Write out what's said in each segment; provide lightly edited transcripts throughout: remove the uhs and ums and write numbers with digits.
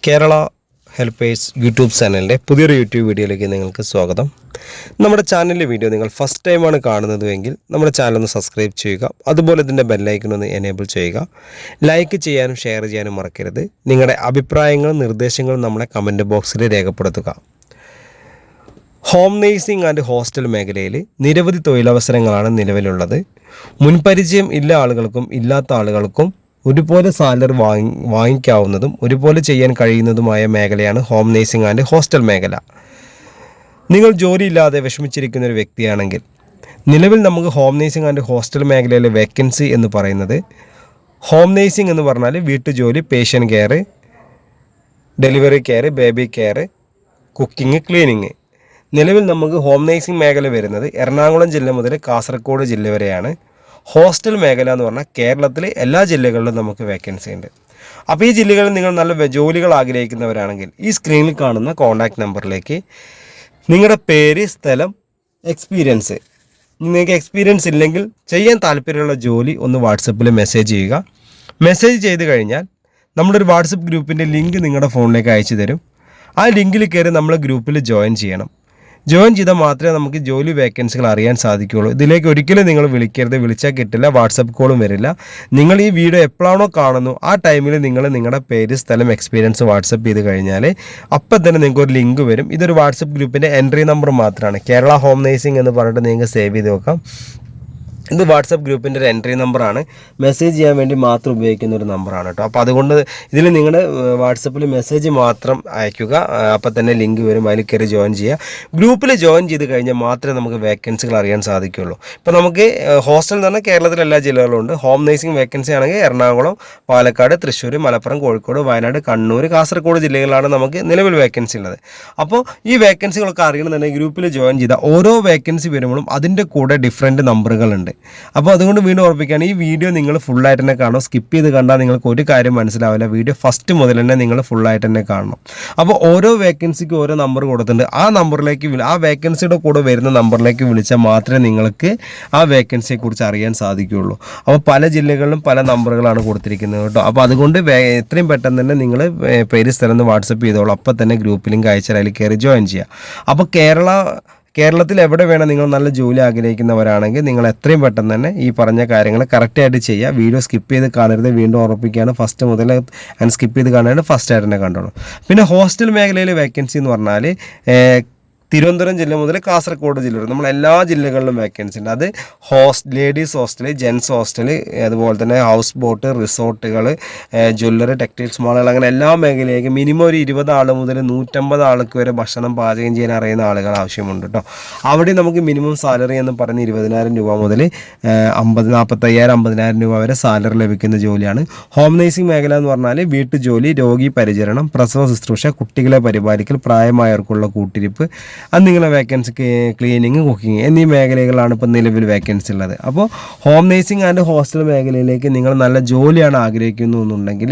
Kerala helpers YouTube ചാനലിൻ്റെ പുതിയൊരു YouTube വീഡിയോയിലേക്ക് നിങ്ങൾക്ക് സ്വാഗതം. നമ്മുടെ ചാനലിലെ വീഡിയോ നിങ്ങൾ ഫസ്റ്റ് ടൈമാണ് കാണുന്നതെങ്കിൽ നമ്മുടെ ചാനൽ ഒന്ന് സബ്സ്ക്രൈബ് ചെയ്യുക. അതുപോലെ ഇതിൻ്റെ ബെല്ലൈക്കൺ ഒന്ന് എനേബിൾ ചെയ്യുക. ലൈക്ക് ചെയ്യാനും ഷെയർ ചെയ്യാനും മറക്കരുത്. നിങ്ങളുടെ അഭിപ്രായങ്ങളും നിർദ്ദേശങ്ങളും നമ്മുടെ കമൻറ്റ് ബോക്സിൽ രേഖപ്പെടുത്തുക. ഹോം നേഴ്സിംഗ് ആൻഡ് ഹോസ്റ്റൽ മേഖലയിൽ നിരവധി തൊഴിലവസരങ്ങളാണ് നിലവിലുള്ളത്. മുൻപരിചയം ഇല്ല ആളുകൾക്കും ഇല്ലാത്ത ആളുകൾക്കും ഒരുപോലെ സാലറി വാങ്ങിക്കാവുന്നതും ഒരുപോലെ ചെയ്യാൻ കഴിയുന്നതുമായ മേഖലയാണ് ഹോം നേഴ്സിംഗ് ആൻഡ് ഹോസ്റ്റൽ മേഖല. നിങ്ങൾ ജോലിയില്ലാതെ വിഷമിച്ചിരിക്കുന്ന ഒരു വ്യക്തിയാണെങ്കിൽ നിലവിൽ നമുക്ക് ഹോം നേഴ്സിംഗ് ആൻഡ് ഹോസ്റ്റൽ മേഖലയിലെ വേക്കൻസി എന്ന് പറയുന്നത്, ഹോം നേഴ്സിംഗ് എന്ന് പറഞ്ഞാൽ വീട്ടുജോലി, patient care, delivery care, baby care, cooking, cleaning. നിലവിൽ നമുക്ക് ഹോം നേഴ്സിംഗ് മേഖല വരുന്നത് എറണാകുളം ജില്ല മുതൽ കാസർഗോഡ് ജില്ല വരെയാണ്. ഹോസ്റ്റൽ മേഖല എന്ന് പറഞ്ഞാൽ കേരളത്തിലെ എല്ലാ ജില്ലകളിലും നമുക്ക് വേക്കൻസി ഉണ്ട്. അപ്പോൾ ഈ ജില്ലകളിൽ നിങ്ങൾ നല്ല ജോലികൾ ആഗ്രഹിക്കുന്നവരാണെങ്കിൽ ഈ സ്ക്രീനിൽ കാണുന്ന കോൺടാക്റ്റ് നമ്പറിലേക്ക് നിങ്ങളുടെ പേര്, സ്ഥലം, എക്സ്പീരിയൻസ്, നിങ്ങൾക്ക് എക്സ്പീരിയൻസ് ഇല്ലെങ്കിൽ ചെയ്യാൻ താല്പര്യമുള്ള ജോലി ഒന്ന് വാട്സപ്പിൽ മെസ്സേജ് ചെയ്യുക. മെസ്സേജ് ചെയ്ത് കഴിഞ്ഞാൽ നമ്മുടെ ഒരു വാട്സപ്പ് ഗ്രൂപ്പിൻ്റെ ലിങ്ക് നിങ്ങളുടെ ഫോണിലേക്ക് അയച്ചു തരും. ആ ലിങ്കിൽ കയറി നമ്മൾ ഗ്രൂപ്പിൽ ജോയിൻ ചെയ്യണം. ജോയിൻ ചെയ്താൽ മാത്രമേ നമുക്ക് ജോലി വേക്കൻസികൾ അറിയാൻ സാധിക്കുകയുള്ളൂ. ഇതിലേക്ക് ഒരിക്കലും നിങ്ങൾ വിളിക്കരുത്. വിളിച്ചാൽ കിട്ടില്ല, വാട്സപ്പ് കോളും വരില്ല. നിങ്ങൾ ഈ വീഡിയോ എപ്പോഴാണോ കാണുന്നു ആ ടൈമിൽ നിങ്ങൾ നിങ്ങളുടെ പേര്, സ്ഥലം, എക്സ്പീരിയൻസ് വാട്സപ്പ് ചെയ്ത് കഴിഞ്ഞാൽ അപ്പം തന്നെ നിങ്ങൾക്ക് ഒരു ലിങ്ക് വരും. ഇതൊരു വാട്സപ്പ് ഗ്രൂപ്പിൻ്റെ എൻട്രി നമ്പർ മാത്രമാണ്. കേരള ഹോം നേഴ്സിംഗ് എന്ന് പറഞ്ഞിട്ട് നിങ്ങൾക്ക് സേവ് ചെയ്ത് വെക്കാം. ഇത് വാട്സപ്പ് ഗ്രൂപ്പിൻ്റെ ഒരു എൻട്രി നമ്പറാണ്. മെസ്സേജ് ചെയ്യാൻ വേണ്ടി മാത്രം ഉപയോഗിക്കുന്ന ഒരു നമ്പറാണ് കേട്ടോ. അപ്പോൾ അതുകൊണ്ട് ഇതിൽ നിങ്ങൾ വാട്സപ്പിൽ മെസ്സേജ് മാത്രം അയയ്ക്കുക. അപ്പോൾ തന്നെ ലിങ്ക് വരും, അതിൽ കയറി ജോയിൻ ചെയ്യുക. ഗ്രൂപ്പിൽ ജോയിൻ ചെയ്ത് കഴിഞ്ഞാൽ മാത്രമേ നമുക്ക് വേക്കൻസികൾ അറിയാൻ സാധിക്കുകയുള്ളൂ. ഇപ്പോൾ നമുക്ക് ഹോസ്റ്റൽ എന്ന് പറഞ്ഞാൽ കേരളത്തിലെ എല്ലാ ജില്ലകളും ഉണ്ട്. ഹോം നേഴ്സിംഗ് വേക്കൻസി ആണെങ്കിൽ എറണാകുളം, പാലക്കാട്, തൃശ്ശൂർ, മലപ്പുറം, കോഴിക്കോട്, വയനാട്, കണ്ണൂർ, കാസർഗോഡ് ജില്ലകളിലാണ് നമുക്ക് നിലവിൽ വേക്കൻസി ഉള്ളത്. അപ്പോൾ ഈ വേക്കൻസികളൊക്കെ അറിയണമെന്നുണ്ടെങ്കിൽ ഗ്രൂപ്പിൽ ജോയിൻ ചെയ്താൽ ഓരോ വേക്കൻസി വരുമ്പോഴും അതിൻ്റെ കൂടെ ഡിഫറൻറ്റ് നമ്പറുകളുണ്ട്. അപ്പോൾ അതുകൊണ്ട് വീണ്ടും ഓർപ്പിക്കുകയാണ്, ഈ വീഡിയോ നിങ്ങൾ ഫുള്ളായിട്ട് തന്നെ കാണും. സ്കിപ്പ് ചെയ്ത് കണ്ടാൽ നിങ്ങൾക്ക് ഒരു കാര്യം മനസ്സിലാവില്ല. വീഡിയോ ഫസ്റ്റ് മുതൽ തന്നെ നിങ്ങൾ ഫുള്ളായിട്ട് തന്നെ കാണണം. അപ്പോൾ ഓരോ വേക്കൻസിക്ക് ഓരോ നമ്പർ കൊടുത്തിട്ടുണ്ട്. ആ നമ്പറിലേക്ക് ആ വേക്കൻസിയുടെ കൂടെ വരുന്ന നമ്പറിലേക്ക് വിളിച്ചാൽ മാത്രമേ നിങ്ങൾക്ക് ആ വേക്കൻസിയെക്കുറിച്ച് അറിയാൻ സാധിക്കുകയുള്ളൂ. അപ്പോൾ പല ജില്ലകളിലും പല നമ്പറുകളാണ് കൊടുത്തിരിക്കുന്നത് കേട്ടോ. അപ്പോൾ അതുകൊണ്ട് എത്രയും പെട്ടെന്ന് തന്നെ നിങ്ങൾ പേര്, സ്ഥലം വാട്സപ്പ് ചെയ്തോളൂ. അപ്പോൾ തന്നെ ഗ്രൂപ്പ് ലിങ്ക് അയച്ചാൽ അതിൽ കയറി ജോയിൻ ചെയ്യുക. അപ്പോൾ കേരളത്തിൽ എവിടെ വേണം നിങ്ങൾ നല്ല ജോലി ആഗ്രഹിക്കുന്നവരാണെങ്കിൽ നിങ്ങൾ എത്രയും പെട്ടെന്ന് തന്നെ ഈ പറഞ്ഞ കാര്യങ്ങൾ കറക്റ്റായിട്ട് ചെയ്യുക. വീഡിയോ സ്കിപ്പ് ചെയ്ത് കാണരുത്. വീണ്ടും ഉറപ്പിക്കുകയാണ്, ഫസ്റ്റ് മുതൽ സ്കിപ്പ് ചെയ്ത് കാണാനായിട്ട് ഫസ്റ്റായിട്ട് തന്നെ കണ്ടോളൂ. പിന്നെ ഹോസ്റ്റൽ മേഖലയിൽ വേക്കൻസി എന്ന് പറഞ്ഞാൽ തിരുവനന്തപുരം ജില്ല മുതൽ കാസർഗോഡ് ജില്ല വരെ നമ്മൾ എല്ലാ ജില്ലകളിലും വേക്കൻസി ഉണ്ട്. അത് ലേഡീസ് ഹോസ്റ്റൽ, ജെൻസ് ഹോസ്റ്റൽ, അതുപോലെ തന്നെ ഹൗസ് ബോട്ട്, റിസോർട്ടുകൾ, ജ്വല്ലറി, ടെക്സ്റ്റൈൽസ് മാളുകൾ, അങ്ങനെ എല്ലാ മേഖലയിലേക്കും മിനിമം ഒരു 20 ആൾ മുതൽ 150 ആൾക്ക് വരെ ഭക്ഷണം പാചകം ചെയ്യാൻ അറിയുന്ന ആളുകൾ ആവശ്യമുണ്ട് കേട്ടോ. അവിടെ നമുക്ക് മിനിമം സാലറി എന്ന് പറഞ്ഞ് 20,000 രൂപ മുതൽ 45,000 50,000 രൂപ വരെ സാലറി ലഭിക്കുന്ന ജോലിയാണ്. ഹോം നേഴ്സിംഗ് മേഖല എന്ന് പറഞ്ഞാൽ വീട്ടുജോലി, രോഗി പരിചരണം, പ്രസവ ശുശ്രൂഷ, കുട്ടികളെ പരിപാലിക്കൽ, പ്രായമായവർക്കുള്ള കൂട്ടിരിപ്പ്, അത് നിങ്ങളെ വേക്കൻസി, ക്ലീനിങ്, കുക്കിംഗ് എന്നീ മേഖലകളാണ് ഇപ്പോൾ നിലവിൽ വേക്കൻസി ഉള്ളത്. അപ്പോൾ ഹോം നേഴ്സിംഗ് ആൻഡ് ഹോസ്റ്റൽ മേഖലയിലേക്ക് നിങ്ങൾ നല്ല ജോലിയാണ് ആഗ്രഹിക്കുന്നതെന്നുണ്ടെങ്കിൽ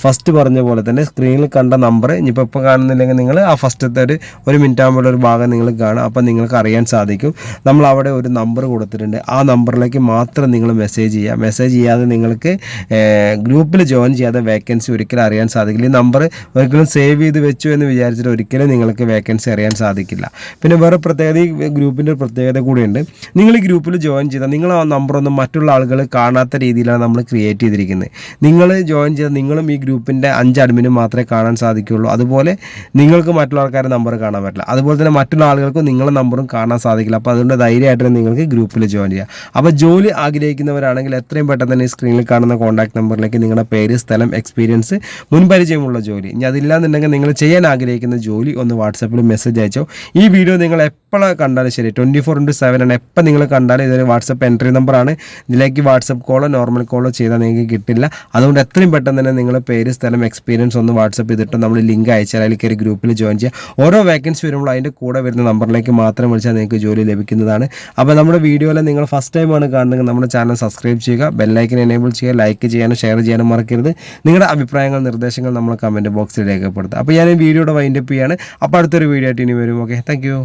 ഫസ്റ്റ് പറഞ്ഞ പോലെ തന്നെ സ്ക്രീനിൽ കണ്ട നമ്പർ ഇപ്പോൾ കാണുന്നില്ലെങ്കിൽ നിങ്ങൾ ആ ഫസ്റ്റത്തെ ഒരു മിനിറ്റ് ആകുമ്പോൾ ഒരു ഭാഗം നിങ്ങൾ കാണും. അപ്പോൾ നിങ്ങൾക്ക് അറിയാൻ സാധിക്കും. നമ്മൾ അവിടെ ഒരു നമ്പർ കൊടുത്തിട്ടുണ്ട്. ആ നമ്പറിലേക്ക് മാത്രം നിങ്ങൾ മെസ്സേജ് ചെയ്യുക. മെസ്സേജ് ചെയ്യാതെ നിങ്ങൾക്ക് ഗ്രൂപ്പിൽ ജോയിൻ ചെയ്യാതെ വേക്കൻസി ഒരിക്കലും അറിയാൻ സാധിക്കില്ല. ഈ നമ്പർ ഒരിക്കലും സേവ് ചെയ്ത് വെച്ചു എന്ന് വിചാരിച്ചിട്ട് ഒരിക്കലും നിങ്ങൾക്ക് വേക്കൻസി അറിയാൻ സാധിക്കില്ല. പിന്നെ വേറെ പ്രത്യേകത, ഈ ഗ്രൂപ്പിൻ്റെ ഒരു പ്രത്യേകത കൂടിയുണ്ട്. നിങ്ങൾ ഈ ഗ്രൂപ്പിൽ ജോയിൻ ചെയ്താൽ നിങ്ങൾ ആ നമ്പറൊന്നും മറ്റുള്ള ആളുകൾ കാണാത്ത രീതിയിലാണ് നമ്മൾ ക്രിയേറ്റ് ചെയ്തിരിക്കുന്നത്. നിങ്ങൾ ജോയിൻ ചെയ്താൽ നിങ്ങളും ഈ ഗ്രൂപ്പിൻ്റെ 5 അഡ്മിനും മാത്രമേ കാണാൻ സാധിക്കുകയുള്ളൂ. അതുപോലെ നിങ്ങൾക്ക് മറ്റുള്ള ആൾക്കാരുടെ നമ്പർ കാണാൻ പറ്റില്ല. അതുപോലെ തന്നെ മറ്റുള്ള ആളുകൾക്ക് നിങ്ങളുടെ നമ്പറും കാണാൻ സാധിക്കില്ല. അപ്പോൾ അതുകൊണ്ട് ധൈര്യമായിട്ട് നിങ്ങൾക്ക് ഗ്രൂപ്പിൽ ജോയിൻ ചെയ്യാം. അപ്പോൾ ജോലി ആഗ്രഹിക്കുന്നവരാണെങ്കിൽ എത്രയും പെട്ടെന്ന് തന്നെ ഈ സ്ക്രീനിൽ കാണുന്ന കോൺടാക്ട് നമ്പറിലേക്ക് നിങ്ങളുടെ പേര്, സ്ഥലം, എക്സ്പീരിയൻസ്, മുൻപരിചയമുള്ള ജോലി, ഇനി അതില്ലാന്നുണ്ടെങ്കിൽ നിങ്ങൾ ചെയ്യാൻ ആഗ്രഹിക്കുന്ന ജോലി ഒന്ന് വാട്സപ്പിൽ മെസ്സേജ് അയച്ചോ. ഈ വീഡിയോ നിങ്ങൾ എപ്പോഴാണ് കണ്ടാലും ശരി, 24/7 ആണ്. എപ്പോൾ നിങ്ങൾ കണ്ടാലും ഇതൊരു വാട്സപ്പ് എൻട്രി നമ്പറാണ്. ഇതിലേക്ക് വാട്സപ്പ് കോളോ നോർമൽ കോളോ ചെയ്താൽ നിങ്ങൾക്ക് കിട്ടില്ല. അതുകൊണ്ട് എത്രയും പെട്ടെന്ന് തന്നെ നിങ്ങൾ പേര്, സ്ഥലം, എക്സ്പീരിയൻസ് ഒന്ന് വാട്സപ്പ് ചെയ്തിട്ട് നമ്മൾ ലിങ്ക് അയച്ചാൽ അതിൽ കയറി ഗ്രൂപ്പിൽ ജോയിൻ ചെയ്യുക. ഓരോ വേക്കൻസി വരുമ്പോൾ അതിൻ്റെ കൂടെ വരുന്ന നമ്പറിലേക്ക് മാത്രം വിളിച്ചാൽ നിങ്ങൾക്ക് ജോലി ലഭിക്കുന്നതാണ്. അപ്പോൾ നമ്മുടെ വീഡിയോയിൽ നിങ്ങൾ ഫസ്റ്റ് ടൈമാണ് കാണുന്നത്, നമ്മുടെ ചാനൽ സബ്സ്ക്രൈബ് ചെയ്യുക, ബെല്ലൈക്കൻ എനേബിൾ ചെയ്യുക, ലൈക്ക് ചെയ്യാനും ഷെയർ ചെയ്യാനും മറക്കരുത്. നിങ്ങളുടെ അഭിപ്രായങ്ങൾ, നിർദ്ദേശങ്ങൾ നമ്മൾ കമൻറ്റ് ബോക്സിൽ രേഖപ്പെടുത്തുക. അപ്പോൾ ഞാൻ ഈ വീഡിയോയുടെ വൈൻഡപ്പ് ചെയ്യാണ്. അപ്പോൾ അടുത്തൊരു വീഡിയോ ആയിട്ട് ഇനി വരും. Okay, thank you.